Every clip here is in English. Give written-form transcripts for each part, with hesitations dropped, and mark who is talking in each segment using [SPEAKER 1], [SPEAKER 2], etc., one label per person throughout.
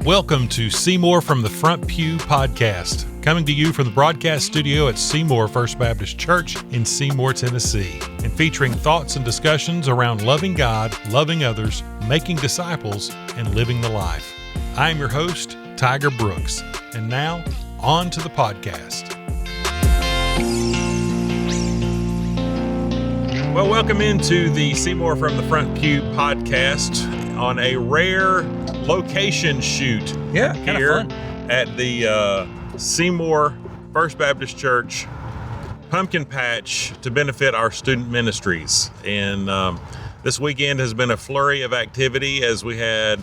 [SPEAKER 1] Welcome to Seymour from the Front Pew podcast, coming to you from the broadcast studio at Seymour First Baptist Church in Seymour, Tennessee, and featuring thoughts and discussions around loving God, loving others, making disciples, and living the life. I am your host, Tiger Brooks, and now, on to the podcast. Well, welcome into the Seymour from the Front Pew podcast on a rare location shoot here at the Seymour First Baptist Church Pumpkin Patch to benefit our student ministries. And this weekend has been a flurry of activity as we had,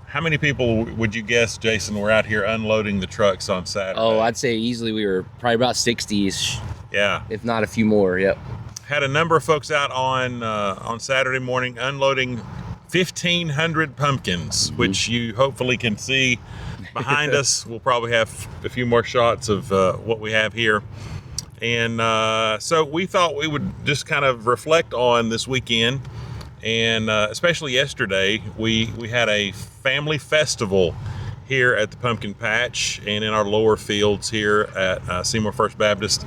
[SPEAKER 1] how many people would you guess, Jason, were out here unloading the trucks on Saturday?
[SPEAKER 2] Oh, I'd say easily we were probably about 60-ish.
[SPEAKER 1] Yeah.
[SPEAKER 2] If not a few more, yep.
[SPEAKER 1] Had a number of folks out on Saturday morning unloading 1,500 pumpkins, which you hopefully can see behind us. We'll probably have a few more shots of what we have here. And so we thought we would just kind of reflect on this weekend. And especially yesterday, we had a family festival here at the Pumpkin Patch and in our lower fields here at Seymour First Baptist.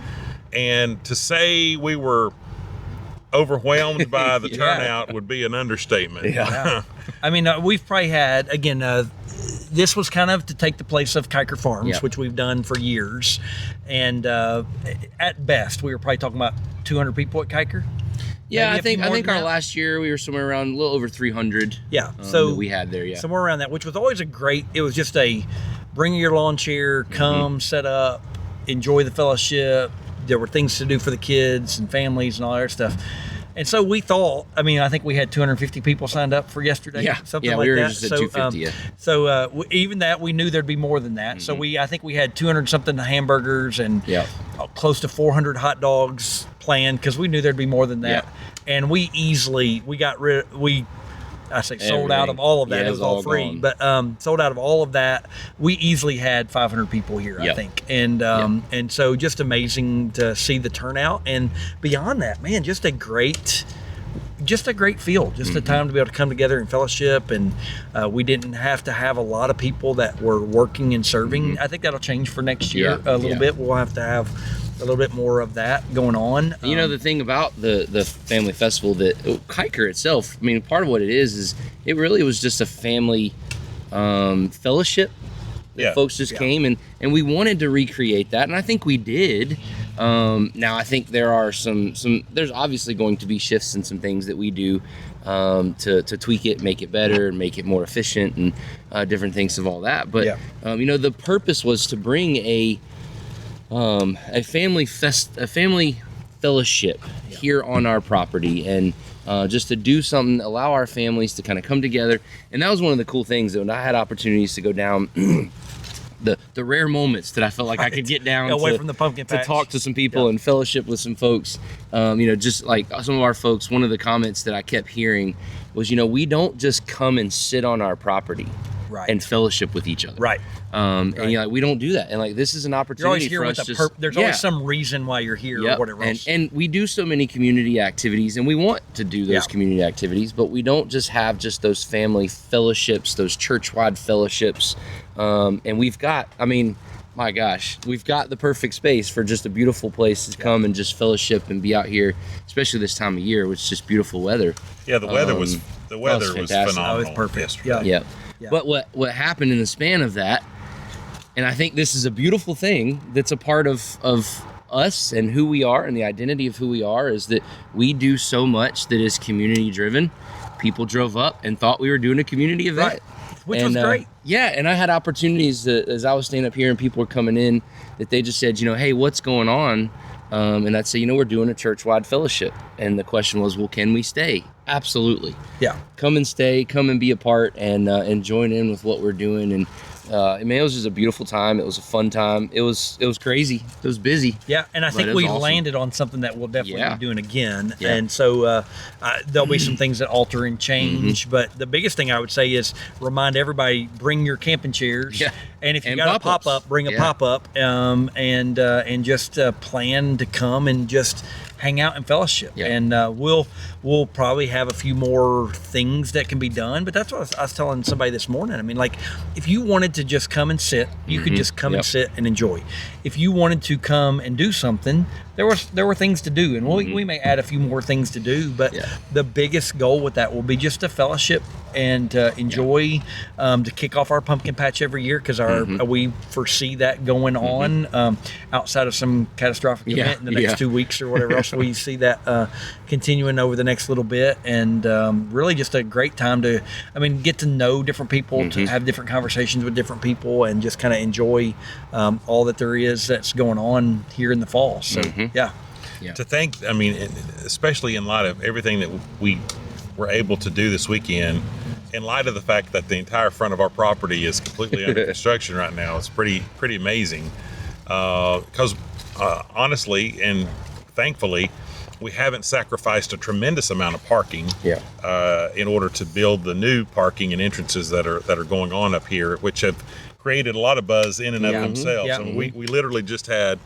[SPEAKER 1] And to say we were overwhelmed by the turnout would be an understatement.
[SPEAKER 3] Yeah. I mean, we've probably had, again, this was kind of to take the place of Kiker Farms, which we've done for years. And at best, we were probably talking about 200 people at Kiker.
[SPEAKER 2] Yeah, I think our last year we were somewhere around a little over 300.
[SPEAKER 3] Yeah, so
[SPEAKER 2] that we had there,
[SPEAKER 3] somewhere around that, which was always it was just a bring your lawn chair, come, set up, enjoy the fellowship. There were things to do for the kids and families and all that stuff. And so we thought, I think we had 250 people signed up for yesterday. Something like that.
[SPEAKER 2] Yeah, we were just at 250,
[SPEAKER 3] So even that, we knew there'd be more than that. So I think we had 200 something hamburgers and close to 400 hot dogs planned because we knew there'd be more than that. And we sold out of all of that. It was all free, gone. But sold out of all of that. We easly had 500 people here, I think. And so just amazing to see the turnout. And beyond that, man, just a great field, just a time to be able to come together and fellowship. And we didn't have to have a lot of people that were working and serving. I think that'll change for next year a little bit. We'll have to have a little bit more of that going on.
[SPEAKER 2] You know, the thing about the family festival, that Kiker itself, part of what it is it really was just a family fellowship. Folks just came and we wanted to recreate that, and I think we did. Now I think there are there's obviously going to be shifts in some things that we do to tweak it, make it better, make it more efficient, and different things of all that. But the purpose was to bring a family fellowship here on our property, and just to do something, allow our families to kind of come together. And that was one of the cool things, when I had opportunities to go down the rare moments that I felt like I could get down
[SPEAKER 3] away from the pumpkin patch
[SPEAKER 2] to talk to some people and fellowship with some folks. Just like some of our folks, one of the comments that I kept hearing was, we don't just come and sit on our property and fellowship with each other. And we don't do that. And this is an opportunity for us.
[SPEAKER 3] There's always some reason why you're here or whatever else.
[SPEAKER 2] And we do so many community activities, and we want to do those community activities, but we don't just have just those family fellowships, those church-wide fellowships. And we've got, my gosh, we've got the perfect space for just a beautiful place to come and just fellowship and be out here, especially this time of year, which is just beautiful weather.
[SPEAKER 1] Yeah, the weather was phenomenal.
[SPEAKER 3] It was perfect.
[SPEAKER 2] Yeah. But what happened in the span of that, and I think this is a beautiful thing that's a part of us and who we are and the identity of who we are, is that we do so much that is community driven. People drove up and thought we were doing a community event.
[SPEAKER 3] Which was great.
[SPEAKER 2] And I had opportunities that, as I was standing up here and people were coming in, that they just said, hey, what's going on? And I'd say, we're doing a church-wide fellowship. And the question was, well, can we stay? Absolutely.
[SPEAKER 3] Yeah.
[SPEAKER 2] Come and stay, come and be a part and join in with what we're doing. And it was just a beautiful time. It was a fun time. It was crazy. It was busy.
[SPEAKER 3] Yeah, and I think we landed on something that we'll definitely be doing again. Yeah. And so there'll be some things that alter and change. But the biggest thing I would say is remind everybody, bring your camping chairs. Yeah. And if you got a pop-up, bring a pop-up and just plan to come and just hang out and fellowship.
[SPEAKER 2] Yeah.
[SPEAKER 3] And we'll probably have a few more things that can be done. But that's what I was telling somebody this morning. I mean, like, if you wanted to just come and sit, you could just come and sit and enjoy. If you wanted to come and do something, there were things to do, and we may add a few more things to do. But the biggest goal with that will be just to fellowship and enjoy, to kick off our pumpkin patch every year, because we foresee that going on outside of some catastrophic event in the next 2 weeks or whatever else. We see that continuing over the next little bit, and really just a great time to, get to know different people, to have different conversations with different people, and just kind of enjoy all that there is that's going on here in the fall. So
[SPEAKER 1] to think, especially in light of everything that we were able to do this weekend, in light of the fact that the entire front of our property is completely under construction right now, it's pretty amazing. Because honestly and thankfully, we haven't sacrificed a tremendous amount of parking in order to build the new parking and entrances that are going on up here, which have created a lot of buzz in and of themselves. We literally just had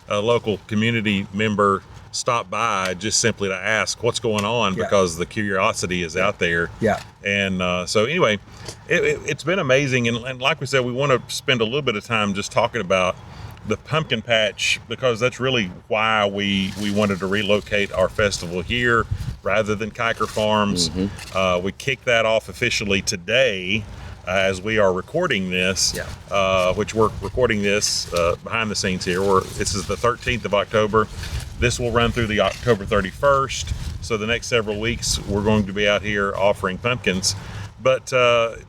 [SPEAKER 1] a local community member stop by just simply to ask what's going on, because the curiosity is out there. And so anyway, it's been amazing. And like we said, we want to spend a little bit of time just talking about the pumpkin patch, because that's really why we wanted to relocate our festival here rather than Kiker Farms. We kicked that off officially today, as we are recording this, which we're recording this behind the scenes here. This is the 13th of October. This will run through the October 31st. So the next several weeks, we're going to be out here offering pumpkins. But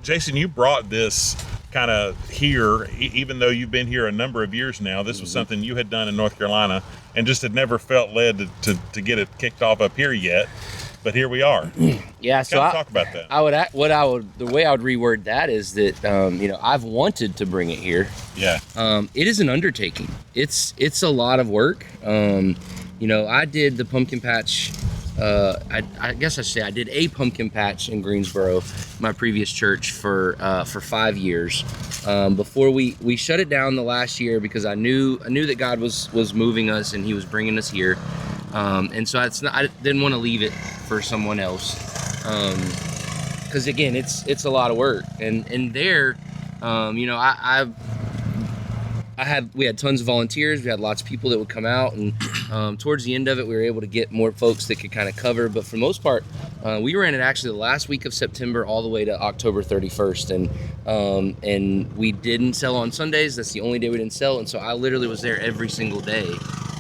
[SPEAKER 1] Jason, you brought this kind of here, even though you've been here a number of years now. This was something you had done in North Carolina and just had never felt led to get it kicked off up here yet. But here we are.
[SPEAKER 2] Yeah, so
[SPEAKER 1] talk about that.
[SPEAKER 2] The way I would reword that is that I've wanted to bring it here.
[SPEAKER 1] Yeah.
[SPEAKER 2] It is an undertaking. It's a lot of work. I did the pumpkin patch. I guess I should say I did a pumpkin patch in Greensboro, my previous church, for 5 years. Before we shut it down the last year, because I knew that God was moving us and He was bringing us here. And so I didn't want to leave it for someone else, because again, it's a lot of work. And there, we had tons of volunteers. We had lots of people that would come out, and towards the end of it, we were able to get more folks that could kind of cover. But for the most part, we ran it actually the last week of September all the way to October 31st, and we didn't sell on Sundays. That's the only day we didn't sell, and so I literally was there every single day,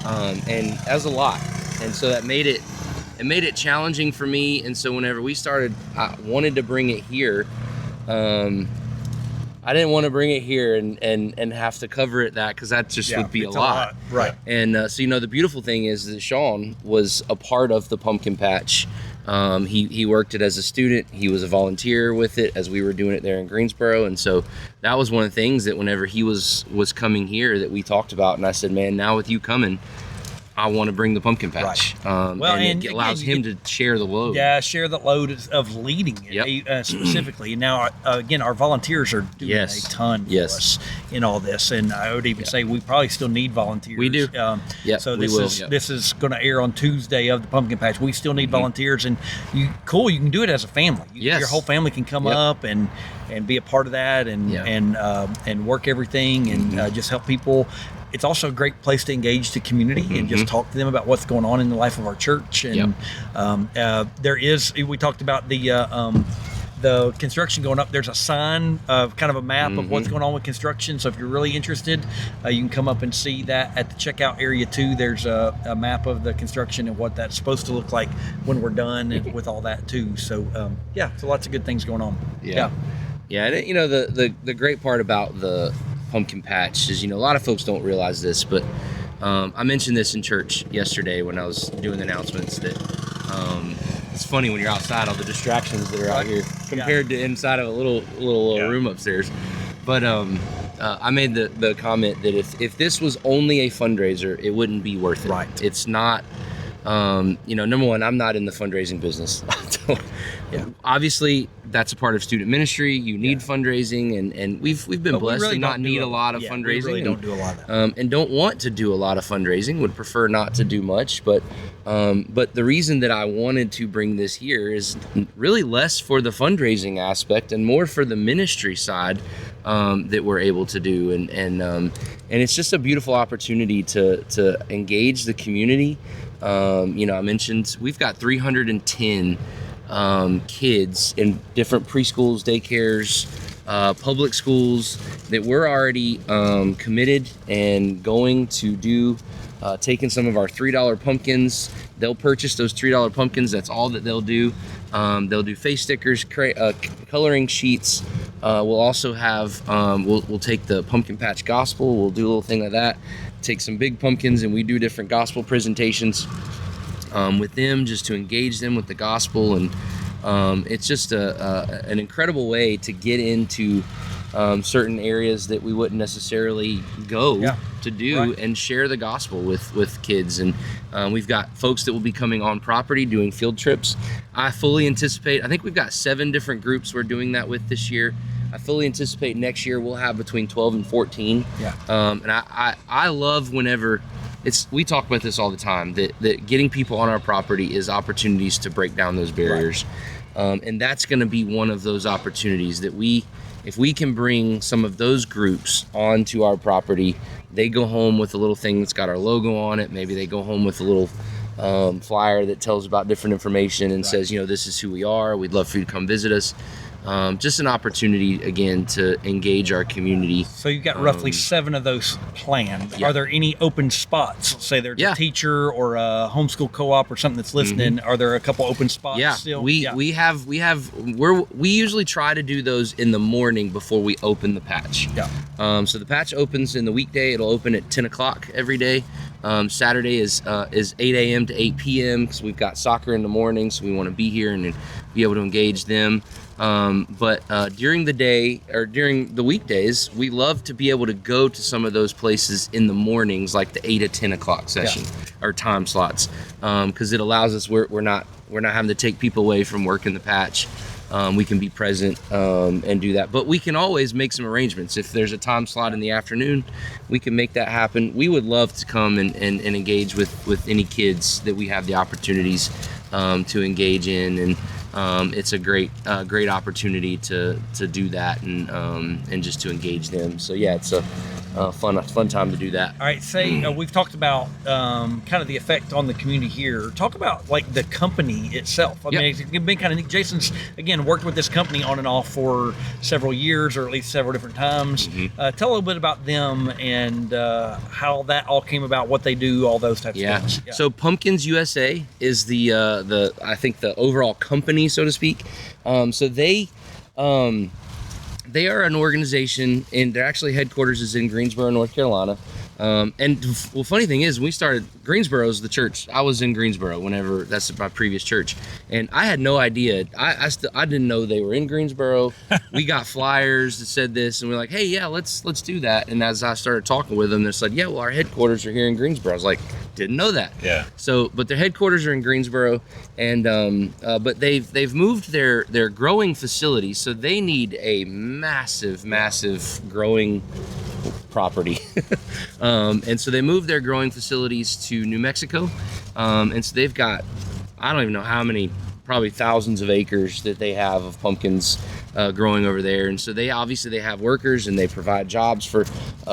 [SPEAKER 2] and that was a lot. And so that made it challenging for me. And so whenever we started, I wanted to bring it here. I didn't want to bring it here and have to cover it because that just would be a lot.
[SPEAKER 3] Right.
[SPEAKER 2] And so the beautiful thing is that Sean was a part of the pumpkin patch. He worked it as a student. He was a volunteer with it as we were doing it there in Greensboro. And so that was one of the things that whenever he was coming here that we talked about. And I said, man, now with you coming, I want to bring the pumpkin patch.
[SPEAKER 3] Right.
[SPEAKER 2] And it allows him to share the load.
[SPEAKER 3] Yeah, share the load of leading it specifically. Now, again, our volunteers are doing a ton for us in all this. And I would even say we probably still need volunteers.
[SPEAKER 2] We do.
[SPEAKER 3] So this is going to air on Tuesday of the pumpkin patch. We still need volunteers. And you can do it as a family. Your whole family can come up and be a part of that and work everything and just help people. It's also a great place to engage the community and just talk to them about what's going on in the life of our church. And we talked about the construction going up. There's a sign, kind of a map of what's going on with construction. So if you're really interested, you can come up and see that at the checkout area too. There's a map of the construction and what that's supposed to look like when we're done and with all that too. So so lots of good things going on.
[SPEAKER 2] Yeah. And the great part about the pumpkin patch is, a lot of folks don't realize this, but I mentioned this in church yesterday when I was doing the announcements that it's funny when you're outside, all the distractions that are out here compared to inside of a little room upstairs. But I made the comment that if this was only a fundraiser, it wouldn't be worth it.
[SPEAKER 3] Right.
[SPEAKER 2] It's not number one, I'm not in the fundraising business. Obviously, that's a part of student ministry. You need fundraising, and we've been blessed to not need a lot of fundraising. We
[SPEAKER 3] really don't do a lot of that.
[SPEAKER 2] And don't want to do a lot of fundraising. Would prefer not to do much. But the reason that I wanted to bring this here is really less for the fundraising aspect and more for the ministry side that we're able to do. And it's just a beautiful opportunity to engage the community. I mentioned we've got 310 kids in different preschools, daycares, public schools that we're already committed and going to do, taking some of our $3 pumpkins. They'll purchase those $3 pumpkins. That's all that they'll do. They'll do face stickers, coloring sheets. We'll also have, we'll take the Pumpkin Patch Gospel. We'll do a little thing like that. Take some big pumpkins and we do different gospel presentations with them, just to engage them with the gospel. And it's just an incredible way to get into certain areas that we wouldn't necessarily go to do and share the gospel with kids. And we've got folks that will be coming on property doing field trips. I fully anticipate, I think we've got 7 different groups we're doing that with this year. I fully anticipate next year we'll have between 12 and 14. And I love whenever we talk about this all the time, that getting people on our property is opportunities to break down those barriers. And that's going to be one of those opportunities that if we can bring some of those groups onto our property, they go home with a little thing that's got our logo on it. Maybe they go home with a little flyer that tells about different information and says, this is who we are. We'd love for you to come visit us. Just an opportunity, again, to engage our community.
[SPEAKER 3] So you've got roughly 7 of those planned. Are there any open spots? Say there's a teacher or a homeschool co-op or something that's listening. Are there a couple open spots still?
[SPEAKER 2] We usually try to do those in the morning before we open the patch. So the patch opens in the weekday. It'll open at 10 o'clock every day. Saturday is 8 a.m. to 8 p.m. because we've got soccer in the morning, so we want to be here and be able to engage them. But during the day or during the weekdays, we love to be able to go to some of those places in the mornings, like the 8 to 10 o'clock session or time slots, because it allows us, we're not having to take people away from work in the patch. We can be present and do that, but we can always make some arrangements. If there's a time slot in the afternoon, we can make that happen. We would love to come and engage with any kids that we have the opportunities to engage in, and it's a great opportunity to do that and just to engage them. So it's a fun time to do that.
[SPEAKER 3] All right, we've talked about kind of the effect on the community here. Talk about like the company itself. I mean, it's been kind of neat. Jason's again worked with this company on and off for several years, or at least several different times. Tell a little bit about them and how that all came about, what they do, all those types of things.
[SPEAKER 2] So Pumpkins USA is the I think the overall company, so to speak. So they are an organization, and their actually headquarters is in Greensboro, North Carolina. Funny thing is, we started, Greensboro's the church. I was in Greensboro whenever, that's my previous church. And I had no idea. I didn't know they were in Greensboro. We got flyers that said this, and we're like, hey, let's do that. And as I started talking with them, they said, well, our headquarters are here in Greensboro. I was like, didn't know that. So, but their headquarters are in Greensboro, and but they've moved their growing facility, so they need a massive growing property. And so they moved their growing facilities to New Mexico. And so they've got, I don't even know how many, probably thousands of acres that they have of pumpkins growing over there. And so they have workers, and they provide jobs for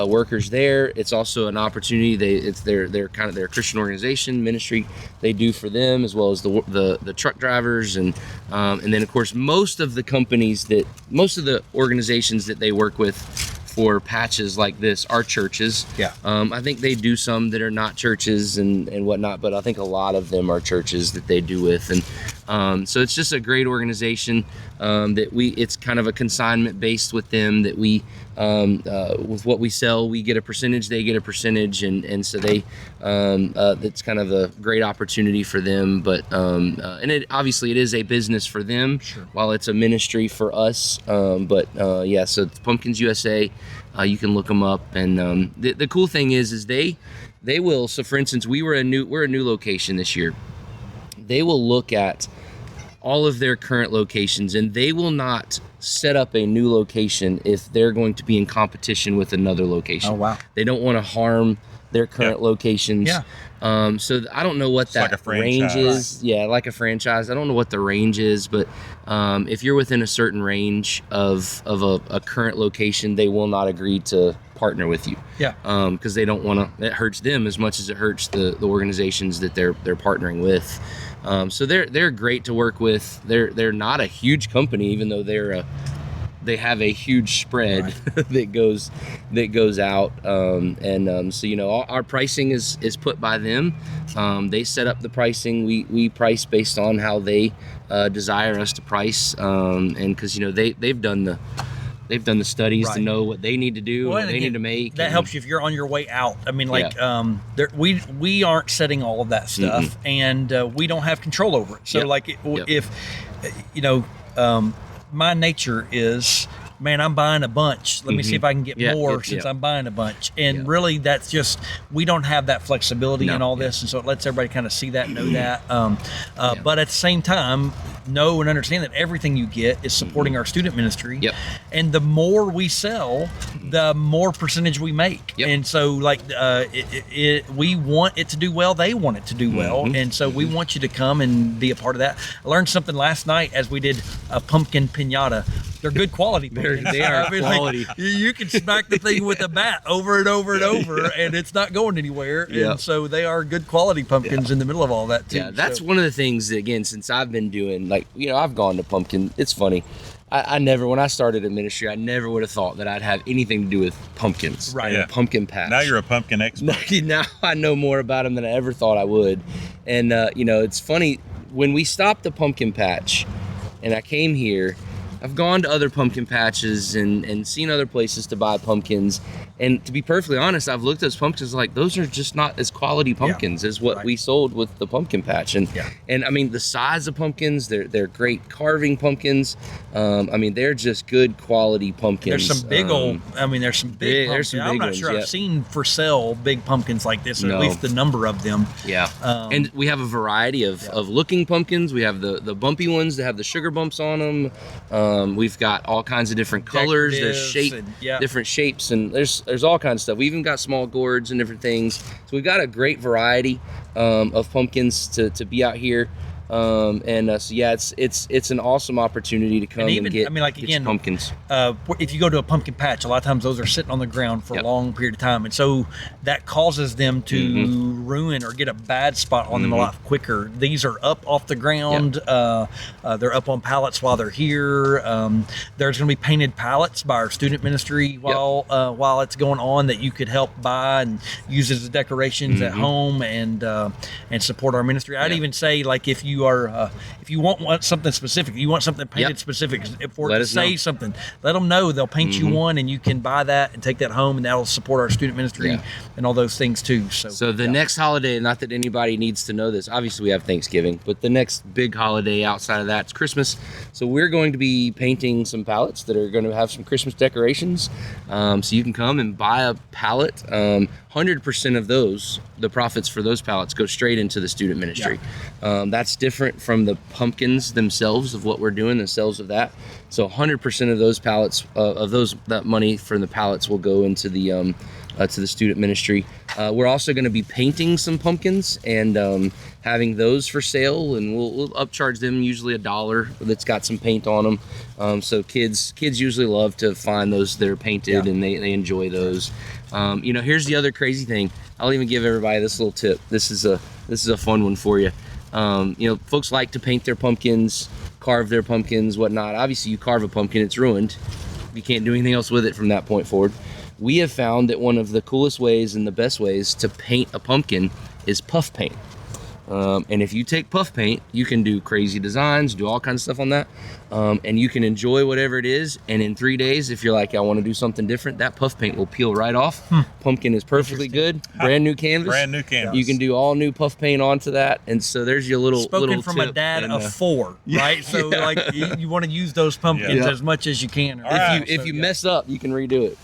[SPEAKER 2] workers there. It's also an opportunity. It's their kind of their Christian organization ministry they do for them, as well as the truck drivers, and then of course most of the organizations that they work with for patches like this are churches. I think they do some that are not churches and whatnot, but I think a lot of them are churches that they do with. And so it's just a great organization that it's kind of a consignment based with them, that we with what we sell, we get a percentage, they get a percentage, and so they it's kind of a great opportunity for them. But and it obviously it is a business for them, while it's a ministry for us. So it's Pumpkins USA. You can look them up, and the cool thing is they they will. So, for instance, we're a new location this year. They will look at all of their current locations, and they will not set up a new location if they're going to be in competition with another location.
[SPEAKER 3] Oh, wow.
[SPEAKER 2] They don't want to harm their current locations.
[SPEAKER 3] Yeah.
[SPEAKER 2] So I don't know what that range is. Yeah, like a franchise. I don't know what the range is, but if you're within a certain range of a current location, they will not agree to partner with you.
[SPEAKER 3] Yeah.
[SPEAKER 2] Because they don't want to. It hurts them as much as it hurts the organizations that they're partnering with. So they're great to work with. They're not a huge company, even though they have a huge spread that goes out. So our pricing is put by them. They set up the pricing. We price based on how they desire us to price. And because they've done the studies to know what they need to do, what they need to make.
[SPEAKER 3] That helps you if you're on your way out. I mean, we aren't setting all of that stuff, and we don't have control over it. So, if my nature is, man, I'm buying a bunch. Let me see if I can get more since I'm buying a bunch. And really, that's just, we don't have that flexibility in all this. And so it lets everybody kind of see that, know that. But at the same time, know and understand that everything you get is supporting our student ministry.
[SPEAKER 2] Yep.
[SPEAKER 3] And the more we sell, the more percentage we make.
[SPEAKER 2] Yep.
[SPEAKER 3] And so we want it to do well. They want it to do well. And so we want you to come and be a part of that. I learned something last night as we did a pumpkin piñata. They're good quality pumpkins.
[SPEAKER 2] They are quality.
[SPEAKER 3] You can smack the thing with a bat over and over and over, and it's not going anywhere.
[SPEAKER 2] Yep.
[SPEAKER 3] And so they are good quality pumpkins in the middle of all that too.
[SPEAKER 2] Yeah, that's one of the things that, again, since I've been doing, I've gone to pumpkin. It's funny. I never, when I started in ministry, I never would have thought that I'd have anything to do with pumpkins.
[SPEAKER 3] Right.
[SPEAKER 2] And a pumpkin patch.
[SPEAKER 1] Now you're a pumpkin expert.
[SPEAKER 2] Now I know more about them than I ever thought I would. And, it's funny, when we stopped the pumpkin patch and I came here, I've gone to other pumpkin patches and seen other places to buy pumpkins. And to be perfectly honest, I've looked at those pumpkins like those are just not as quality pumpkins as what we sold with the pumpkin patch. And I mean, the size of pumpkins, they're great carving pumpkins. They're just good quality pumpkins.
[SPEAKER 3] There's some big there's some big pumpkins. I'm not sure I've seen for sale big pumpkins like this, or at least the number of them.
[SPEAKER 2] Yeah. And we have a variety of looking pumpkins. We have the bumpy ones that have the sugar bumps on them. We've got all kinds of different colors. There's different shapes, and there's all kinds of stuff. We even got small gourds and different things. So we've got a great variety of pumpkins to be out here. It's an awesome opportunity to come and get pumpkins.
[SPEAKER 3] If you go to a pumpkin patch, a lot of times those are sitting on the ground for a long period of time, and so that causes them to ruin or get a bad spot on them a lot quicker. These are up off the ground. They're up on pallets while they're here. There's going to be painted pallets by our student ministry while it's going on that you could help buy and use as decorations at home and support our ministry. I'd even say, like, if you want something specific, you want something painted specific for it to say something, let them know. They'll paint you one, and you can buy that and take that home, and that'll support our student ministry and all those things too. So
[SPEAKER 2] the next holiday, not that anybody needs to know this, obviously we have Thanksgiving, but the next big holiday outside of that is Christmas. So we're going to be painting some pallets that are going to have some Christmas decorations. So you can come and buy a pallet. 100% of the profits for those pallets go straight into the student ministry. That's different from the pumpkins themselves, of what we're doing, the sales of that. So 100% of those pallets, that money from the pallets will go into the to the student ministry. We're also going to be painting some pumpkins and having those for sale, and we'll upcharge them usually $1 that's got some paint on them. So kids usually love to find those that are painted, and they enjoy those. Here's the other crazy thing. I'll even give everybody this little tip. This is a fun one for you. Folks like to paint their pumpkins, carve their pumpkins, whatnot. Obviously, you carve a pumpkin, it's ruined. You can't do anything else with it from that point forward. We have found that one of the coolest ways and the best ways to paint a pumpkin is puff paint. And if you take puff paint, you can do crazy designs, do all kinds of stuff on that. And you can enjoy whatever it is. And in 3 days, if you're like, I want to do something different, that puff paint will peel right off. Pumpkin is perfectly good. Brand new canvas.
[SPEAKER 1] Brand new canvas.
[SPEAKER 2] You can do all new puff paint onto that. And so there's your little
[SPEAKER 3] Spoken from
[SPEAKER 2] tip.
[SPEAKER 3] a dad
[SPEAKER 2] And,
[SPEAKER 3] of 4, right? So like you want to use those pumpkins as much as you can.
[SPEAKER 2] If you mess up, you can redo it.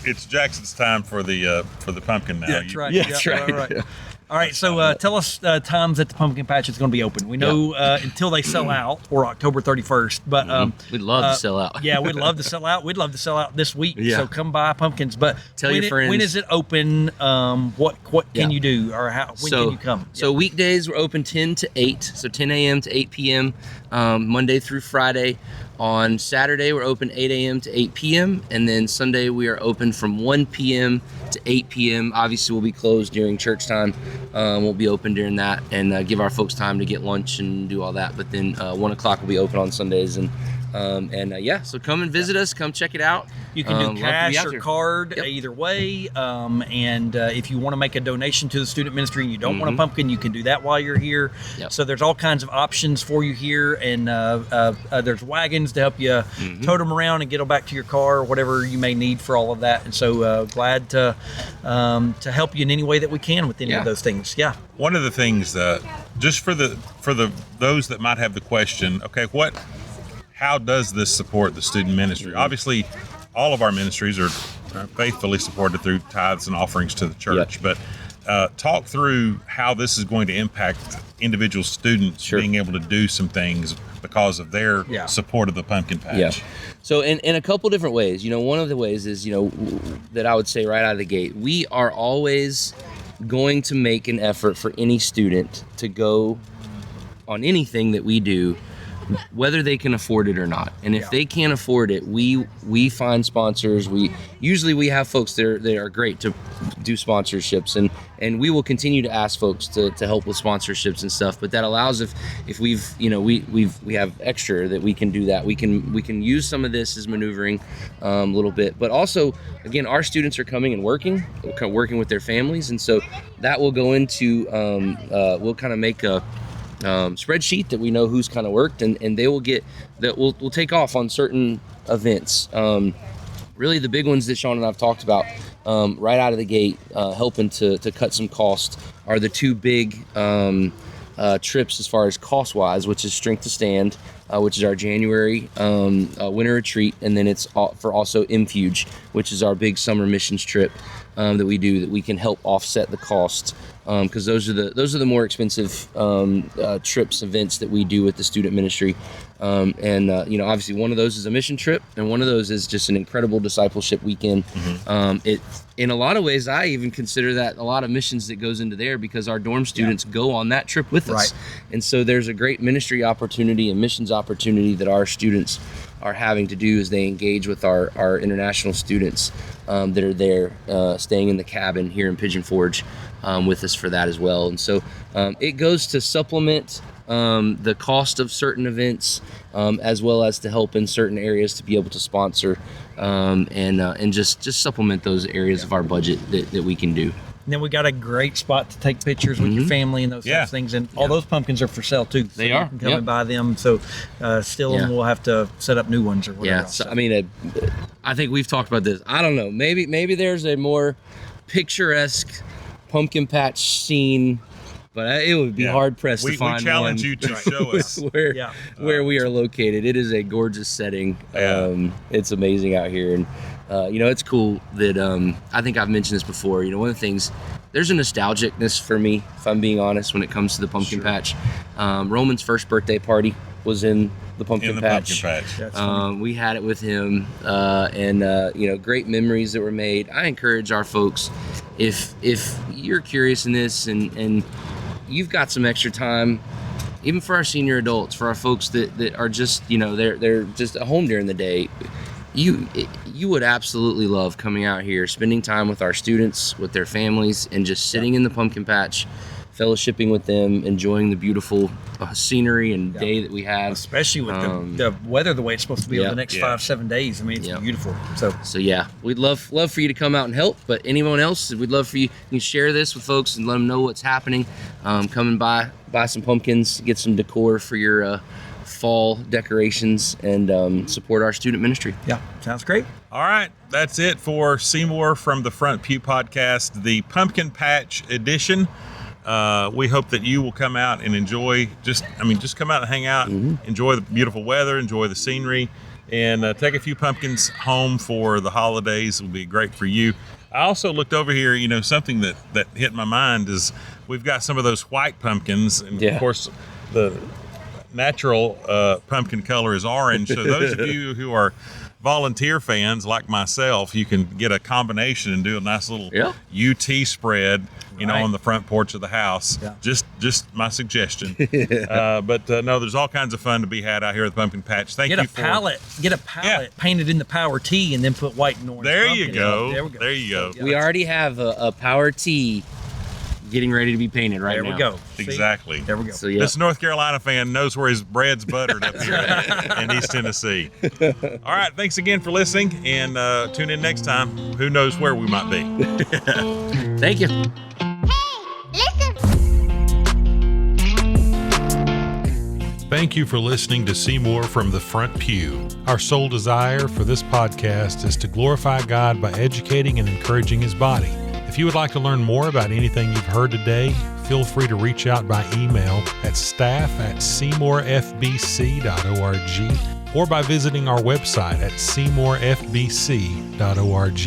[SPEAKER 1] It's Jackson's time for the pumpkin now.
[SPEAKER 3] Yeah, that's right.
[SPEAKER 2] Yeah, that's right.
[SPEAKER 3] Right. All right, so tell us times that the Pumpkin Patch is going to be open. We know until they sell out, or October 31st. But
[SPEAKER 2] we'd love to sell out.
[SPEAKER 3] Yeah, we'd love to sell out. We'd love to sell out this week.
[SPEAKER 2] Yeah.
[SPEAKER 3] So come buy pumpkins. But
[SPEAKER 2] tell your friends.
[SPEAKER 3] When is it open? What can you do, or when can you come?
[SPEAKER 2] So weekdays we're open 10 to 8, so 10 a.m. to 8 p.m. Monday through Friday. On Saturday, we're open 8 a.m. to 8 p.m. And then Sunday, we are open from 1 p.m. to 8 p.m. Obviously, we'll be closed during church time. We'll be open during that and give our folks time to get lunch and do all that. But then 1 o'clock will be open on Sundays. So come and visit us. Come check it out.
[SPEAKER 3] You can do cash or card, either way. And if you want to make a donation to the student ministry and you don't want a pumpkin, you can do that while you're here.
[SPEAKER 2] Yep.
[SPEAKER 3] So there's all kinds of options for you here. And there's wagons to help you tote them around and get them back to your car or whatever you may need for all of that. And so glad to help you in any way that we can with any of those things. Yeah.
[SPEAKER 1] One of the things just for those that might have the question, okay, how does this support the student ministry? Obviously, all of our ministries are faithfully supported through tithes and offerings to the church. But talk through how this is going to impact individual students being able to do some things because of their support of the Pumpkin Patch.
[SPEAKER 2] Yeah. So in a couple different ways, one of the ways is, that I would say right out of the gate, we are always going to make an effort for any student to go on anything that we do, whether they can afford it or not. And if they can't afford it, we find sponsors. We have folks that are great to do sponsorships, and we will continue to ask folks to help with sponsorships and stuff. But that allows if we have extra that we can do that. We can use some of this as maneuvering a little bit. But also, again, our students are coming and working with their families, and so that will go into we'll kind of make a spreadsheet that we know who's kind of worked, and they will get that we'll take off on certain events. Really the big ones that Sean and I've talked about right out of the gate, helping to cut some cost, are the two big trips as far as cost wise, which is Strength to Stand, which is our January winter retreat, and then it's for also Infuge, which is our big summer missions trip that we do, that we can help offset the cost, because those are the more expensive trips, events that we do with the student ministry. Obviously one of those is a mission trip, and one of those is just an incredible discipleship weekend. It, in a lot of ways, I even consider that a lot of missions that goes into there, because our dorm students go on that trip with us. And so there's a great ministry opportunity and missions opportunity that our students are having to do as they engage with our international students that are there staying in the cabin here in Pigeon Forge with us for that as well. And so it goes to supplement the cost of certain events, as well as to help in certain areas to be able to sponsor and just supplement those areas of our budget that we can do.
[SPEAKER 3] And then we got a great spot to take pictures with your family and those types of things. And all those pumpkins are for sale too. So
[SPEAKER 2] they are.
[SPEAKER 3] You can come and buy them. So still we'll have to set up new ones or whatever.
[SPEAKER 2] Yeah. So, I mean, I think we've talked about this. I don't know. Maybe there's a more picturesque pumpkin patch scene, but it would be hard pressed to find one.
[SPEAKER 1] We challenge you to show us
[SPEAKER 2] where we are located. It is a gorgeous setting. It's amazing out here, and it's cool that I think I've mentioned this before. One of the things, there's a nostalgicness for me, if I'm being honest, when it comes to the pumpkin patch. Roman's first birthday party was in the pumpkin patch. We had it with him, and great memories that were made. I encourage our folks, if you're curious in this and you've got some extra time, even for our senior adults, for our folks that are just they're just at home during the day, you would absolutely love coming out here, spending time with our students, with their families, and just sitting in the pumpkin patch fellowshipping with them, enjoying the beautiful scenery and day that we have.
[SPEAKER 3] Especially with the weather the way it's supposed to be over the next 5-7 days. I mean, it's beautiful. So
[SPEAKER 2] yeah, we'd love for you to come out and help. But anyone else, we'd love for you to share this with folks and let them know what's happening. Come and buy some pumpkins, get some decor for your fall decorations, and support our student ministry.
[SPEAKER 3] Yeah, sounds great.
[SPEAKER 1] All right, that's it for Seymour from the Front Pew Podcast, the Pumpkin Patch edition. We hope that you will come out and enjoy, just come out and hang out, enjoy the beautiful weather, enjoy the scenery, and take a few pumpkins home for the holidays. It will be great for you. I also looked over here, something that hit my mind is we've got some of those white pumpkins, and of course the natural pumpkin color is orange. So those of you who are volunteer fans like myself, you can get a combination and do a nice little UT spread, on the front porch of the house. Yeah. Just my suggestion. But no, there's all kinds of fun to be had out here at the Pumpkin Patch. Get a palette
[SPEAKER 3] painted in the Power T and then put white and orange.
[SPEAKER 1] There you go. There you go.
[SPEAKER 2] We already have a Power T getting ready to be painted now.
[SPEAKER 3] There we go.
[SPEAKER 1] Exactly.
[SPEAKER 3] There we go.
[SPEAKER 2] So,
[SPEAKER 1] This North Carolina fan knows where his bread's buttered up here in East Tennessee. All right. Thanks again for listening, and tune in next time. Who knows where we might be.
[SPEAKER 2] Thank you.
[SPEAKER 4] Thank you for listening to Seymour from the Front Pew. Our sole desire for this podcast is to glorify God by educating and encouraging His body. If you would like to learn more about anything you've heard today, feel free to reach out by email at staff@seymourfbc.org or by visiting our website at seymourfbc.org.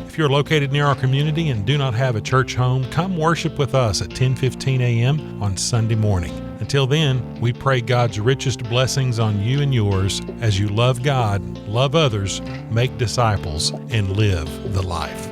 [SPEAKER 4] If you're located near our community and do not have a church home, come worship with us at 10:15 a.m. on Sunday morning. Until then, we pray God's richest blessings on you and yours as you love God, love others, make disciples, and live the life.